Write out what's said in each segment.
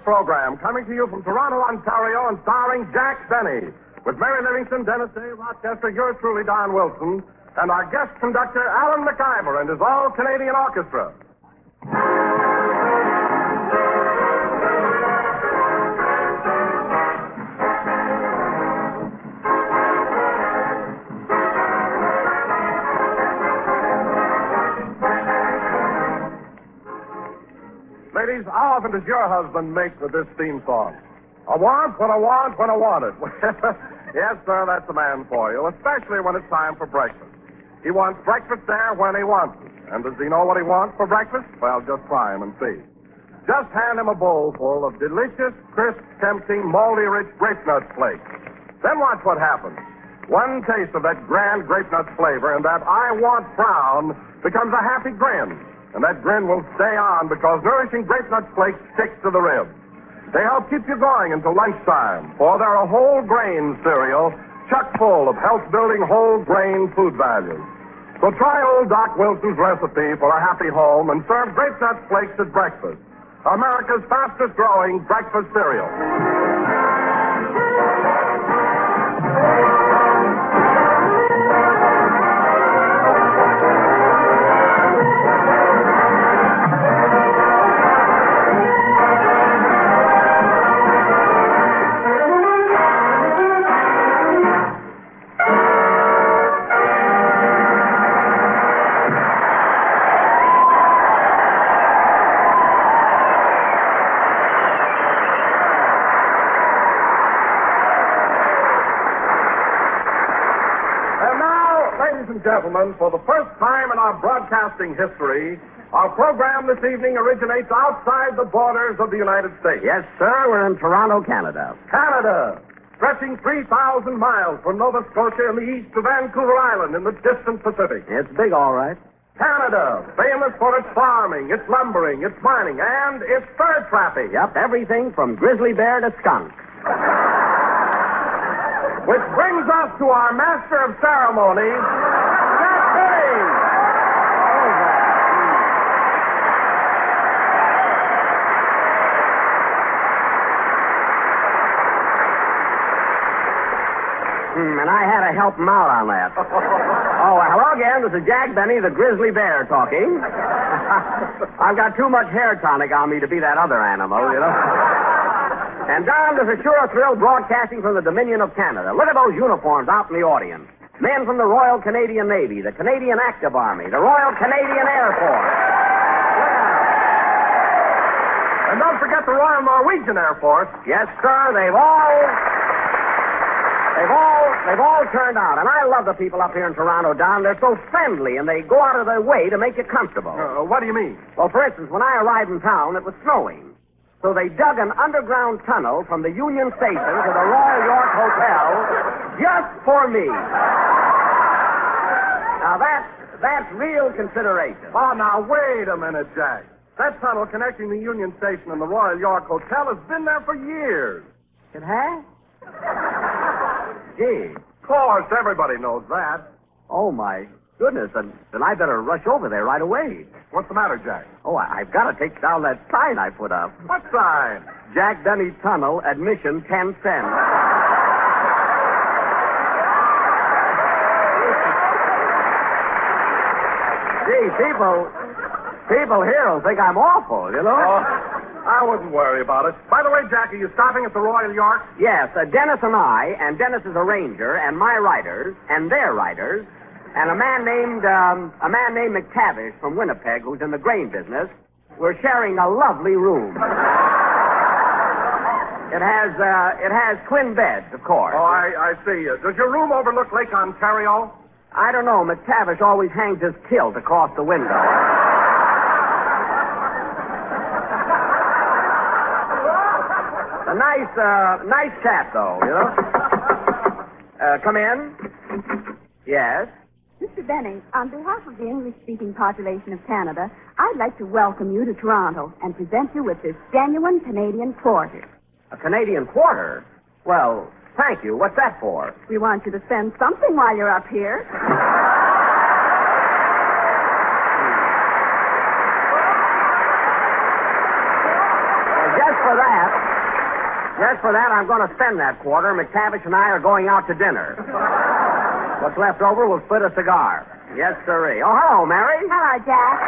program, coming to you from Toronto, Ontario, and starring Jack Benny, with Mary Livingston, Dennis Day, Rochester, yours truly, Don Wilson, and our guest conductor, Alan McIver, and his all-Canadian orchestra. Ladies, how often does your husband make with this theme song? I want what I want when I want it. Yes, sir, that's the man for you, especially when it's time for breakfast. He wants breakfast there when he wants it. And does he know what he wants for breakfast? Well, just try him and see. Just hand him a bowl full of delicious, crisp, tempting, moldy-rich grape nut flakes. Then watch what happens. One taste of that grand grape nut flavor and that I want frown becomes a happy grin. And that grin will stay on because nourishing grape nut flakes stick to the ribs. They help keep you going until lunchtime, for they're a whole grain cereal chock full of health-building whole grain food values. So try old Doc Wilson's recipe for a happy home and serve grape nut flakes at breakfast. America's fastest growing breakfast cereal. Gentlemen, for the first time in our broadcasting history, our program this evening originates outside the borders of the United States. Yes, sir, we're in Toronto, Canada. Canada, stretching 3,000 miles from Nova Scotia in the east to Vancouver Island in the distant Pacific. It's big, all right. Canada, famous for its farming, its lumbering, its mining, and its fur trapping. Yep, everything from grizzly bear to skunk. Which brings us to our master of ceremonies, Jack Benny. And I had to help him out on that. Hello again. This is Jack Benny, the grizzly bear, talking. I've got too much hair tonic on me to be that other animal, you know. And, Don, there's a sure thrill broadcasting from the Dominion of Canada. Look at those uniforms out in the audience. Men from the Royal Canadian Navy, the Canadian Active Army, the Royal Canadian Air Force. Yeah. And don't forget the Royal Norwegian Air Force. Yes, sir, they've all turned out. And I love the people up here in Toronto, Don. They're so friendly, and they go out of their way to make you comfortable. What do you mean? Well, for instance, when I arrived in town, it was snowing. So they dug an underground tunnel from the Union Station to the Royal York Hotel just for me. Now, that's real consideration. Oh, now, wait a minute, Jack. That tunnel connecting the Union Station and the Royal York Hotel has been there for years. It has? Gee. Of course, everybody knows that. Oh, my goodness. Then I better rush over there right away. What's the matter, Jack? Oh, I've got to take down that sign I put up. What sign? Jack Benny Tunnel, admission 10 cents. Gee, people here will think I'm awful, you know? Oh, I wouldn't worry about it. By the way, Jack, are you stopping at the Royal York? Yes, Dennis and I, and Dennis is a ranger, and my riders, and their riders, and a man named McTavish from Winnipeg, who's in the grain business. We're sharing a lovely room. It has twin beds, of course. Oh, I see. Does your room overlook Lake Ontario? I don't know. McTavish always hangs his kilt across the window. A nice chap, though, you know. Come in. Yes? Mr. Benning, on behalf of the English-speaking population of Canada, I'd like to welcome you to Toronto and present you with this genuine Canadian quarter. A Canadian quarter? Well, thank you. What's that for? We want you to spend something while you're up here. Just for that, I'm going to spend that quarter. McTavish and I are going out to dinner. What's left over, we'll split a cigar. Yes, sirree. Oh, hello, Mary. Hello, Jack.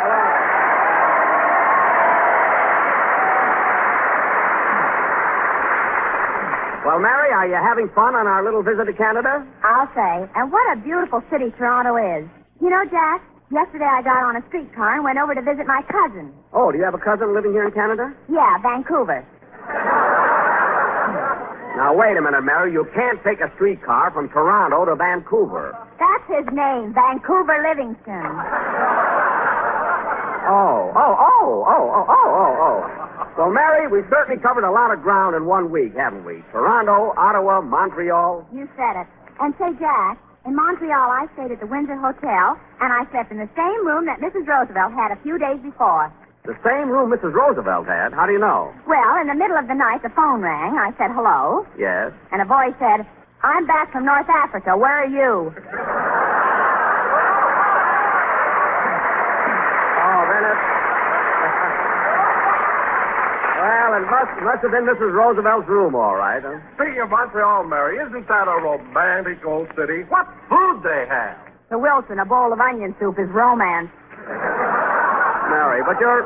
Well, Mary, are you having fun on our little visit to Canada? I'll say. And what a beautiful city Toronto is. You know, Jack, yesterday I got on a streetcar and went over to visit my cousin. Oh, do you have a cousin living here in Canada? Yeah, Vancouver. Now, wait a minute, Mary. You can't take a streetcar from Toronto to Vancouver. That's his name, Vancouver Livingston. Oh. Well, Mary, we've certainly covered a lot of ground in 1 week, haven't we? Toronto, Ottawa, Montreal. You said it. And say, Jack, in Montreal I stayed at the Windsor Hotel, and I slept in the same room that Mrs. Roosevelt had a few days before. The same room Mrs. Roosevelt had? How do you know? Well, in the middle of the night, the phone rang. I said, hello. Yes. And a voice said, I'm back from North Africa. Where are you? Oh, then it... Well, it must have been Mrs. Roosevelt's room, all right. Huh? Speaking of Montreal, Mary, isn't that a romantic old city? What food they have! To Wilson, a bowl of onion soup is romance. Mary, but you're...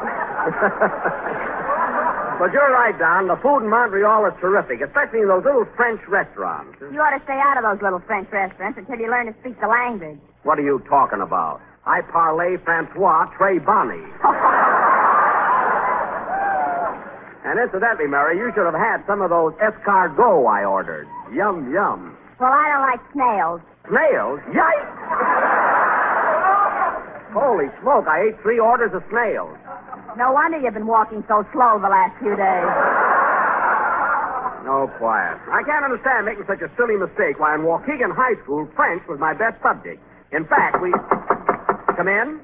But you're right, Don. The food in Montreal is terrific, especially in those little French restaurants. You ought to stay out of those little French restaurants until you learn to speak the language. What are you talking about? I parle Francois Trey Bonnie. And incidentally, Mary, you should have had some of those escargots I ordered. Yum, yum. Well, I don't like snails. Snails? Yikes! Holy smoke, I ate 3 orders of snails. No wonder you've been walking so slow the last few days. No, quiet. I can't understand making such a silly mistake while in Waukegan High School, French was my best subject. In fact, we... Come in?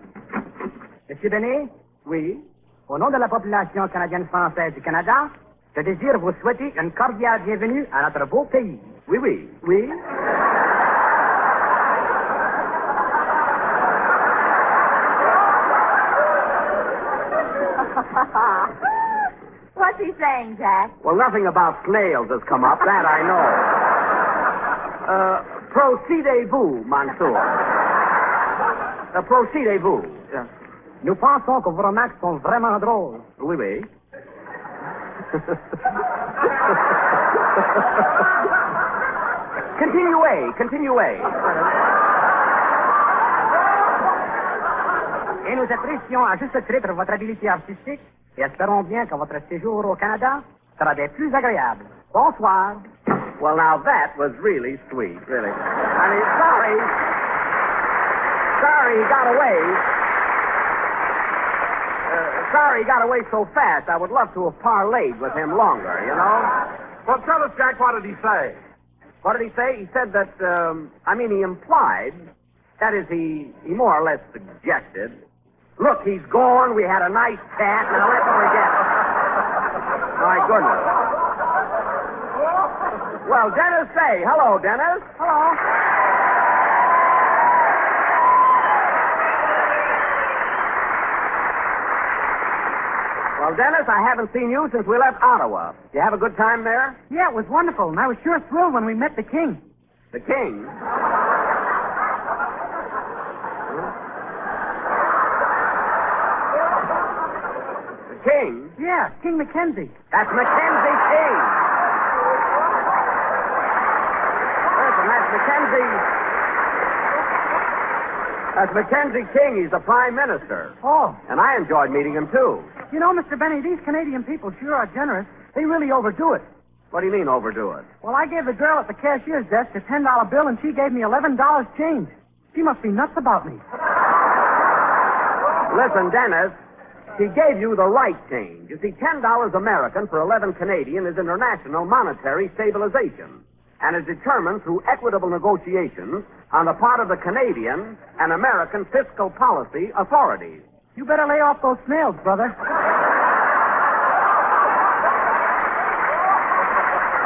Monsieur Benet? Oui. Au nom de la population canadienne-française du Canada, je désire vous souhaiter une cordiale bienvenue à notre beau pays. Oui, oui. Oui? What's he saying, Jack? Well, nothing about snails has come up. That I know. Procédez-vous, Mansour. Procédez-vous. Nous pensons que vos remarques sont vraiment drôles. Oui, oui. Continuez. Et nous apprécions à juste titre votre habileté artistique et espérons bien que votre séjour au Canada sera des plus agréables. Bonsoir. Well, now that was really sweet, really. I mean, sorry he got away. Sorry he got away so fast. I would love to have parlayed with him longer, you know? Well, tell us, Jack, what did he say? What did he say? He said that, he implied, that is, he more or less suggested. Look, he's gone. We had a nice chat. Now let's forget it. My goodness. Well, Dennis Day. Hello, Dennis. Hello. Well, Dennis, I haven't seen you since we left Ottawa. You have a good time there? Yeah, it was wonderful, and I was sure thrilled when we met the king. The king? The king? Yeah, King Mackenzie. That's Mackenzie King. Listen, that's Mackenzie King. He's the Prime Minister. Oh. And I enjoyed meeting him, too. You know, Mr. Benny, these Canadian people sure are generous. They really overdo it. What do you mean, overdo it? Well, I gave the girl at the cashier's desk a $10 bill, and she gave me $11 change. She must be nuts about me. Listen, Dennis, she gave you the right change. You see, $10 American for 11 Canadian is international monetary stabilization and is determined through equitable negotiations on the part of the Canadian and American fiscal policy authorities. You better lay off those snails, brother.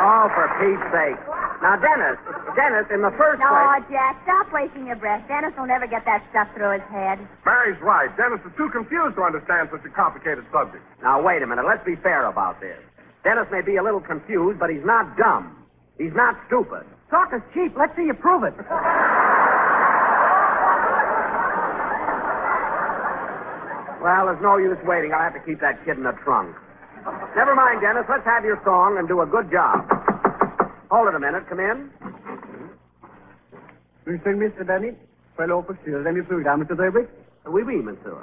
Oh, for Pete's sake. Now, Dennis, in the first No, place... Jack, stop wasting your breath. Dennis will never get that stuff through his head. Mary's right. Dennis is too confused to understand such a complicated subject. Now, wait a minute. Let's be fair about this. Dennis may be a little confused, but he's not dumb. He's not stupid. Talk is cheap. Let's see you prove it. Well, there's no use waiting. I'll have to keep that kid in the trunk. Never mind, Dennis. Let's have your song and do a good job. Hold it a minute. Come in. Unnskyld, Mr. Benny. Får jeg lov å forstyrre dem i programmet et øyeblikk? Oui, oui, monsieur.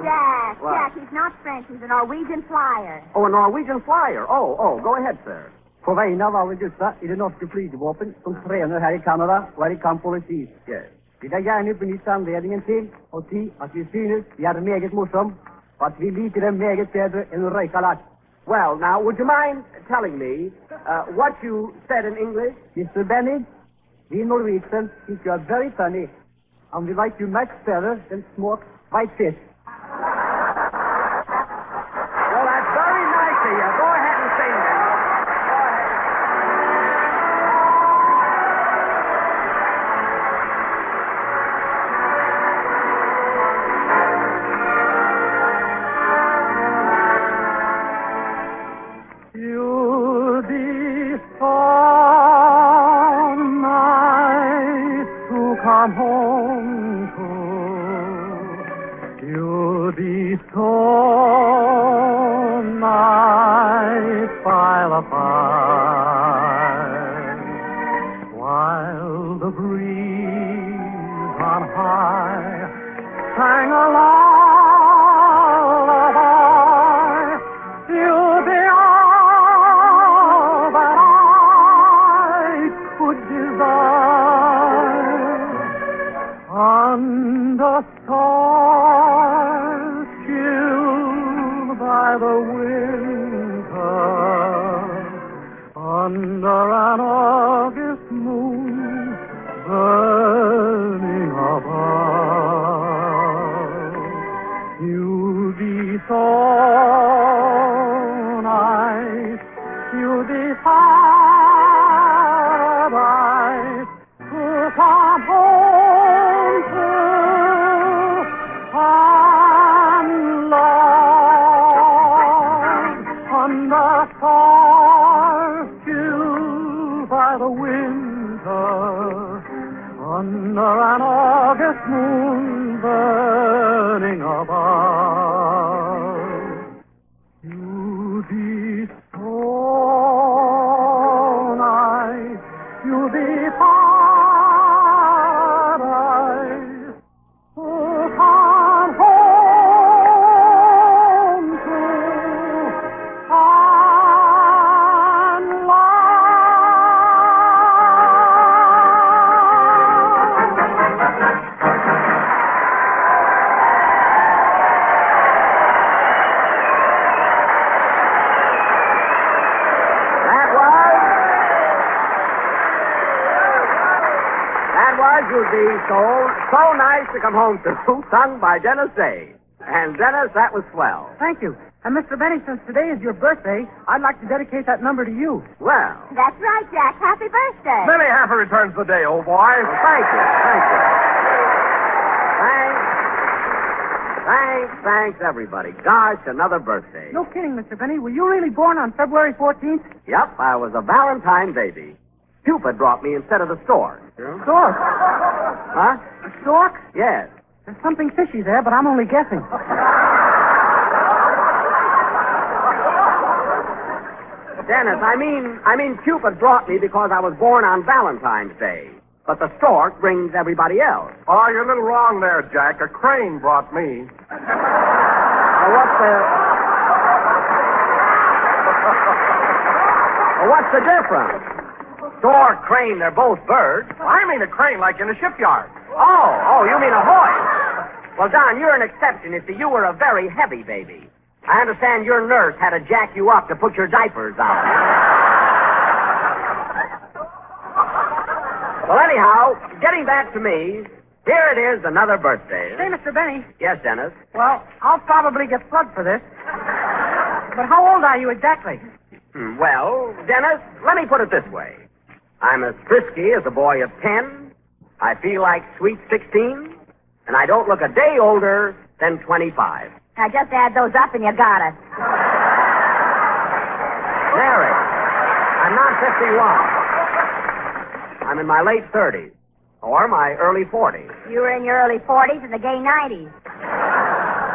Jack, What? Jack, he's not French. He's a Norwegian flyer. Oh, a Norwegian flyer. Oh, go ahead, sir. På vegne av alle gutta i det norske flygevåpen som trener her i Canada og er i kamp overseas, Yes. vil jeg gjerne benytte anledningen til å si at vi synes de er meget morsomme, og at vi liker dem meget bedre enn røyka laks. Well, now, would you mind telling me what you said in English? Mr. Benny, we Norwegians think you are very funny, and we like you much better than smoked white fish. Well, that's very nice of you. Go ahead and sing then. You'll be so nice to come home to. You'll be so nice by the fire while the breeze on high sang a lullaby. You'll be all that I could desire under stars chilled by the winter, under an August moon burning above. You'll be so nice, you'll be paradise to come home to and love under stars chilled by the winter, under an August moon burning above. You'll be so nice, you'll be paradise to come home to and That was You'll Be So Nice to Come Home to, sung by Dennis Day. And Dennis, that was swell. Thank you. And Mr. Benny, since today is your birthday, I'd like to dedicate that number to you. Well, That's right, Jack. Happy birthday. Billy Haffer returns the day, old boy. thank you. Thanks, everybody. Gosh, another birthday. No kidding, Mr. Benny. Were you really born on February 14th? Yep, I was a Valentine baby. Cupid brought me instead of the stork. Stork. Huh? A stork? Yes. There's something fishy there, but I'm only guessing. Dennis, I mean Cupid brought me because I was born on Valentine's Day. But the stork brings everybody else. Oh, you're a little wrong there, Jack. A crane brought me. What's the difference? Stork, crane, they're both birds. I mean a crane like in a shipyard. Oh, you mean a hoist. Well, Don, you're an exception. You see, you were a very heavy baby. I understand your nurse had to jack you up to put your diapers on. Well, anyhow, getting back to me, here it is, another birthday. Say, Mr. Benny. Yes, Dennis? Well, I'll probably get plugged for this. But how old are you exactly? Well, Dennis, let me put it this way. I'm as frisky as a boy of 10. I feel like sweet 16. And I don't look a day older than 25. Now just add those up and you got it. 51. I'm in my late 30s. Or my early 40s. You were in your early 40s and the gay 90s.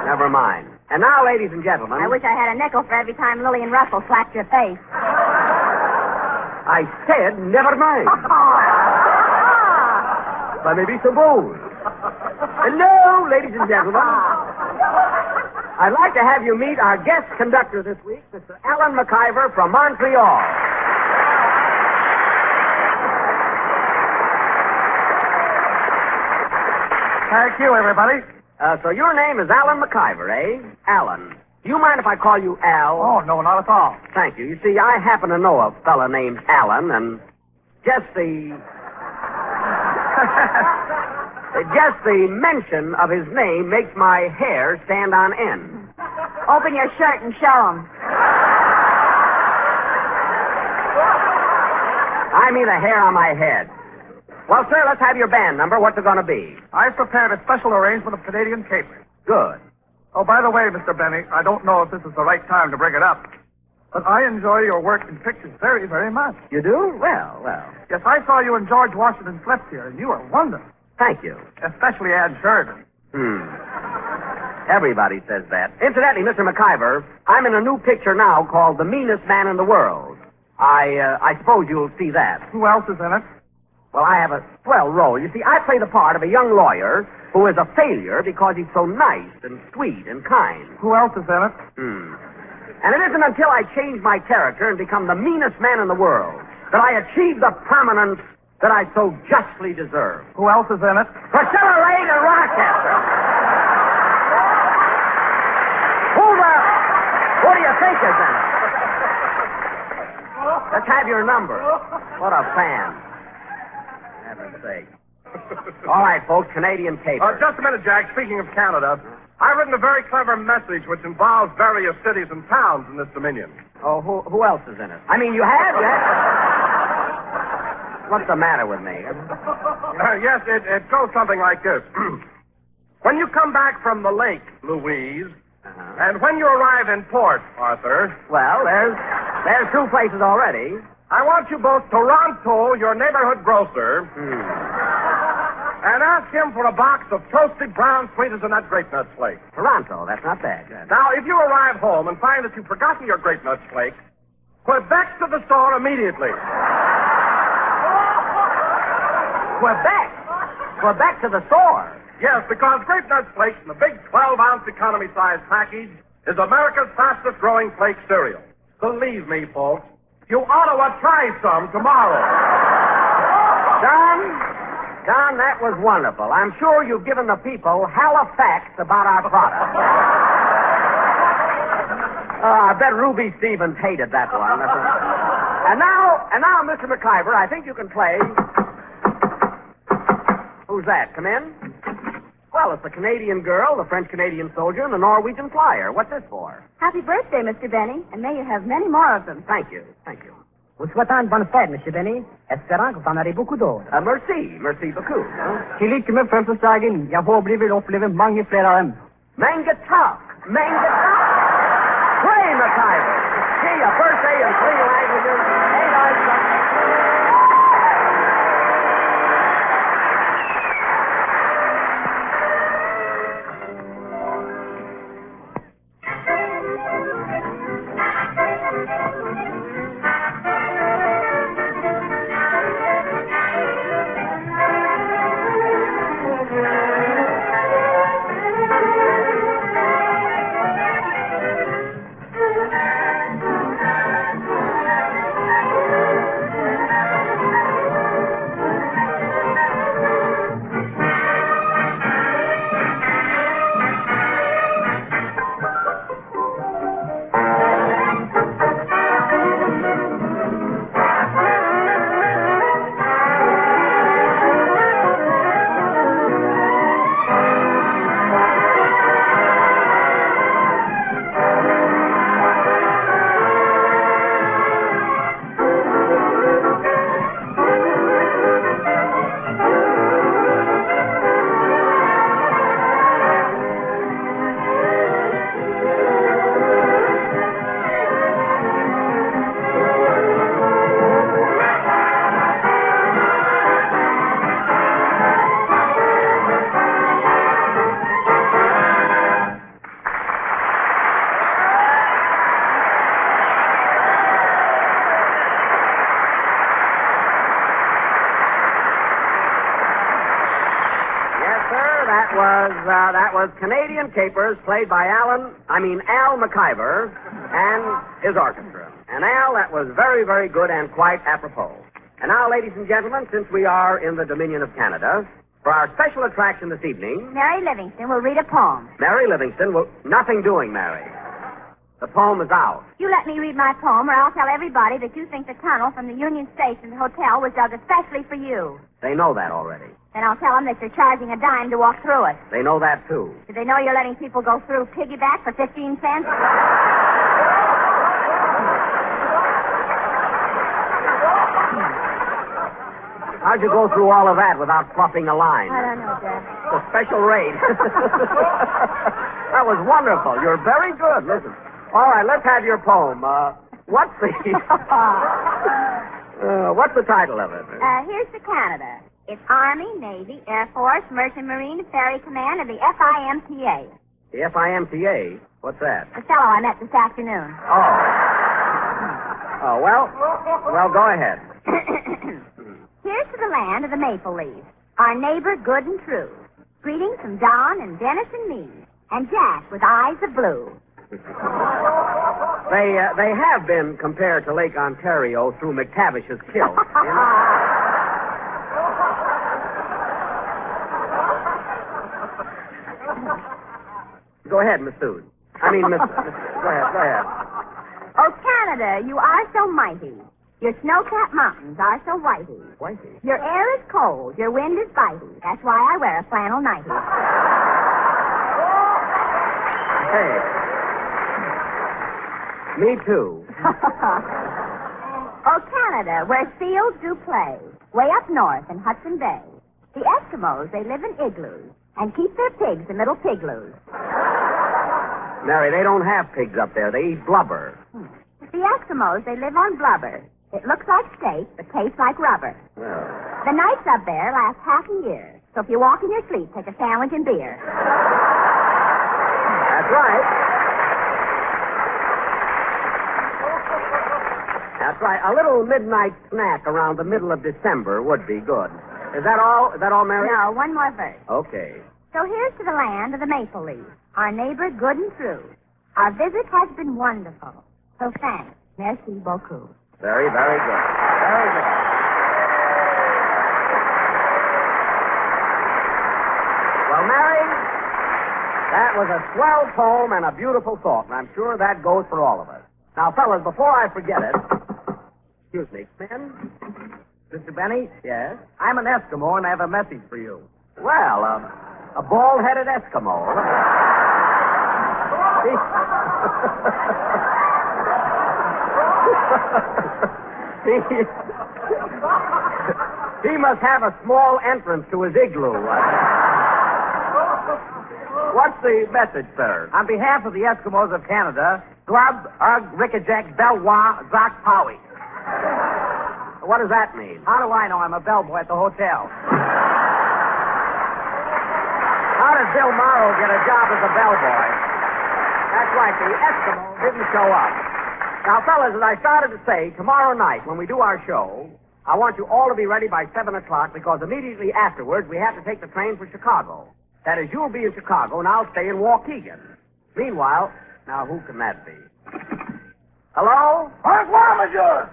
Never mind. And now, ladies and gentlemen... I wish I had a nickel for every time Lillian Russell slapped your face. I said never mind. Let me be so bold. Hello, ladies and gentlemen. I'd like to have you meet our guest conductor this week, Mr. Alan McIver from Montreal. Thank you, everybody. So your name is Alan McIver, eh? Alan. Do you mind if I call you Al? Oh, no, not at all. Thank you. You see, I happen to know a fella named Alan, and just the mention of his name makes my hair stand on end. Open your shirt and show 'em. I mean the hair on my head. Well, sir, let's have your band number. What's it going to be? I've prepared a special arrangement of Canadian capers. Good. Oh, by the way, Mr. Benny, I don't know if this is the right time to bring it up, but I enjoy your work in pictures very, very much. You do? Well. Yes, I saw you and George Washington slept here, and you were wonderful. Thank you. Especially Ann Sheridan. Everybody says that. Incidentally, Mr. McIver, I'm in a new picture now called The Meanest Man in the World. I suppose you'll see that. Who else is in it? Well, I have a swell role. You see, I play the part of a young lawyer who is a failure because he's so nice and sweet and kind. Who else is in it? And it isn't until I change my character and become the meanest man in the world that I achieve the prominence that I so justly deserve. Who else is in it? Priscilla Lane and Rochester. Who do you think is in it? Let's have your number. What a fan. Heaven's sake. All right, folks, Canadian paper. Just a minute, Jack. Speaking of Canada, I've written a very clever message which involves various cities and towns in this dominion. Oh, who else is in it? I mean, you have? What's the matter with me? Yes, it goes something like this. When you come back from the lake, Louise, and when you arrive in port, Arthur... Well, there's two places already. I want you both to Toronto, your neighborhood grocer, and ask him for a box of toasted brown sweeters and that grape nut flake. Toronto, that's not bad. Good. Now, if you arrive home and find that you've forgotten your grape nut flake, Quebec to the store immediately. Quebec to the store. Yes, because grape nut flakes in the big 12-ounce economy size package is America's fastest growing flake cereal. Believe me, folks, you ought to try some tomorrow. Don, that was wonderful. I'm sure you've given the people hella facts about our product. I bet Ruby Stevens hated that one. And now, Mr. McIver, I think you can play... Who's that? Come in? Well, it's the Canadian girl, the French-Canadian soldier, and the Norwegian flyer. What's this for? Happy birthday, Mr. Benny, and may you have many more of them. Thank you. Vous souhaitons une bonne fête, Monsieur Benny. Espérant que vous en aurez beaucoup d'autres. Merci beaucoup. Tillit med födelsedagen. Jag hoppas vi upplever många fler av dem. Mangatalk. Play, McIver. Gee, a birthday in 3 languages. Ain't I something? that was Canadian Capers, played by Al McIver and his orchestra. And Al, that was very, very good and quite apropos. And now, ladies and gentlemen, since we are in the Dominion of Canada, for our special attraction this evening, Mary Livingston will read a poem. Mary Livingston will... Nothing doing, Mary. The poem is out. You let me read my poem, or I'll tell everybody that you think the tunnel from the Union Station to the hotel was dug especially for you. They know that already. Then I'll tell them that you're charging a dime to walk through it. They know that, too. Do they know you're letting people go through piggyback for 15 cents? How'd you go through all of that without fluffing a line? I don't know, Dad. The special rate. That was wonderful. You're very good. Listen. All right, let's have your poem. What's the title of it? Here's to Canada. It's Army, Navy, Air Force, Merchant Marine, Ferry Command, and the FIMTA. The FIMTA? What's that? The fellow I met this afternoon. Oh, well, go ahead. Here's to the land of the maple leaf, our neighbor good and true. Greetings from Don and Dennis and me, and Jack with eyes of blue. They have been compared to Lake Ontario through McTavish's kill. Go ahead, Miss Susan. Go ahead. Oh, Canada, you are so mighty. Your snow-capped mountains are so whitey. Whitey? Your air is cold, your wind is bitey. That's why I wear a flannel nightie. Hey. Me too. Oh, Canada, where seals do play, way up north in Hudson Bay. The Eskimos, they live in igloos and keep their pigs in little pigloos. Mary, they don't have pigs up there. They eat blubber. The Eskimos, they live on blubber. It looks like steak, but tastes like rubber. Well. The nights up there last half a year. So if you walk in your sleep, take a sandwich and beer. That's right. That's right. A little midnight snack around the middle of December would be good. Is that all? Is that all, Mary? No, one more verse. Okay. So here's to the land of the maple leaf, our neighbor good and true. Our visit has been wonderful. So thanks. Merci beaucoup. Very, very good. Very good. Well, Mary, that was a swell poem and a beautiful thought, and I'm sure that goes for all of us. Now, fellas, before I forget it, excuse me, Ben? Mr. Benny? Yes? I'm an Eskimo, and I have a message for you. Well, a bald-headed Eskimo. He must have a small entrance to his igloo. What's the message, sir? On behalf of the Eskimos of Canada, Glub, Ugg, Rickajack, Belwa, Zoc, Powie. What does that mean? How do I know? I'm a bellboy at the hotel. How did Bill Morrow get a job as a bellboy? That's right, the Eskimo didn't show up. Now, fellas, as I started to say, tomorrow night when we do our show, I want you all to be ready by 7 o'clock because immediately afterwards we have to take the train for Chicago. That is, you'll be in Chicago and I'll stay in Waukegan. Meanwhile, now who can that be? Hello? Bonsoir, monsieur.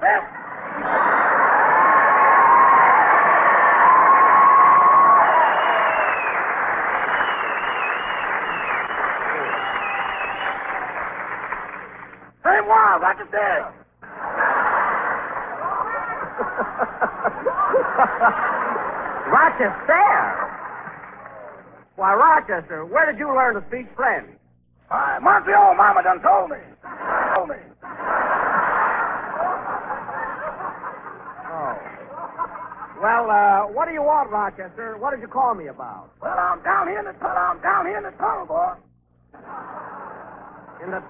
C'est moi, Rochester. Rochester? Why, Rochester, where did you learn to speak French? Montreal, Mama done told me. Oh. Well, what do you want, Rochester? What did you call me about? Well, I'm down here in the tunnel, boy. In the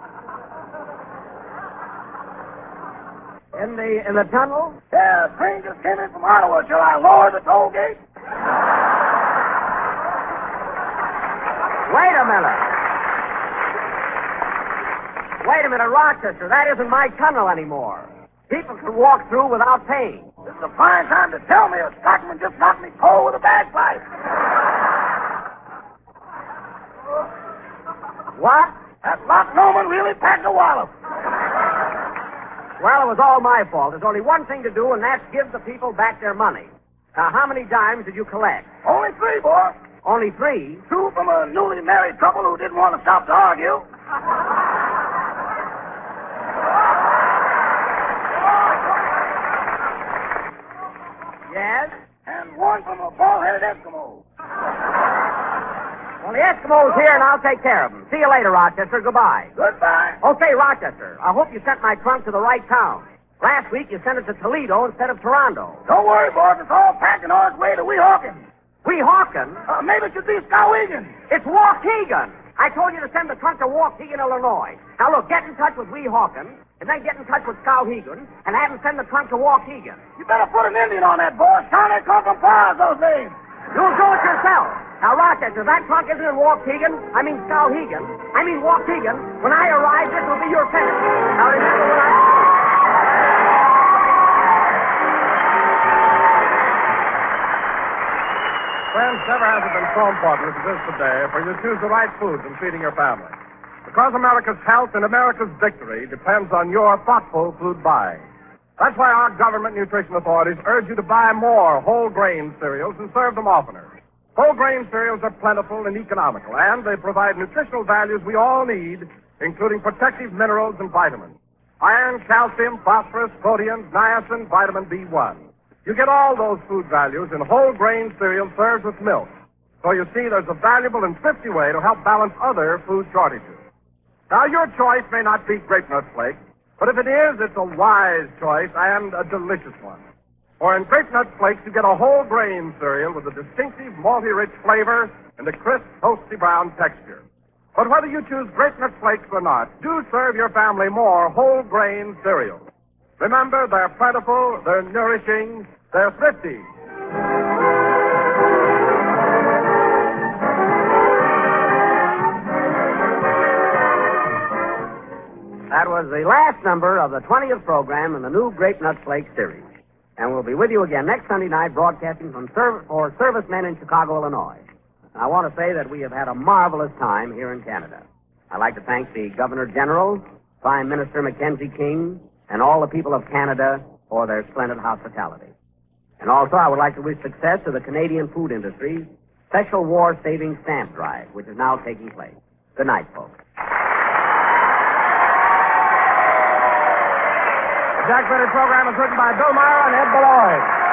tunnel? Yeah, train just came in from Ottawa. Shall I lower the toll gate? Wait a minute, Rochester. That isn't my tunnel anymore. People can walk through without paying. This is a fine time to tell me a stockman just knocked me cold with a bagpipe. What? That Loch Norman really packed a wallop. Well, it was all my fault. There's only one thing to do, and that's give the people back their money. Now, how many dimes did you collect? Only 3, boss. Only 3? 2 from a newly married couple who didn't want to stop to argue. Yes? And 1 from a bald-headed Eskimo. Well, the Eskimo's here, and I'll take care of them. See you later, Rochester. Goodbye. Goodbye. Okay, Rochester, I hope you sent my trunk to the right town. Last week, you sent it to Toledo instead of Toronto. Don't worry, boss. It's all packing on its way to Weehawken. Weehawken? Maybe it should be Skowhegan. It's Waukegan. I told you to send the trunk to Waukegan, Illinois. Now, look, get in touch with Weehawken, and then get in touch with Skowhegan, and have them send the trunk to Waukegan. You better put an Indian on that, boss. Town they come from far, those names. You'll do it yourself. Now, Rochester, that trunk isn't in Waukegan. I mean Skowhegan. I mean Waukegan. When I arrive, this will be your finish. Now, remember when I... Friends, never has it been so important as it is today for you to choose the right foods in feeding your family. Because America's health and America's victory depends on your thoughtful food buying. That's why our government nutrition authorities urge you to buy more whole grain cereals and serve them oftener. Whole grain cereals are plentiful and economical, and they provide nutritional values we all need, including protective minerals and vitamins. Iron, calcium, phosphorus, proteins, niacin, vitamin B1. You get all those food values in whole grain cereal served with milk. So you see, there's a valuable and thrifty way to help balance other food shortages. Now, your choice may not be Grape Nut Flakes, but if it is, it's a wise choice and a delicious one. For in Grape Nut Flakes, you get a whole grain cereal with a distinctive malty-rich flavor and a crisp, toasty brown texture. But whether you choose Grape Nut Flakes or not, do serve your family more whole grain cereals. Remember, they're plentiful, they're nourishing, they're thrifty. That was the last number of the 20th program in the new Grape Nut Flake series. And we'll be with you again next Sunday night broadcasting for servicemen in Chicago, Illinois. And I want to say that we have had a marvelous time here in Canada. I'd like to thank the Governor General, Prime Minister Mackenzie King, and all the people of Canada for their splendid hospitality. And also, I would like to wish success to the Canadian food industry's special war-saving stamp drive, which is now taking place. Good night, folks. The Jack Benny program is written by Bill Meyer and Ed Beloy.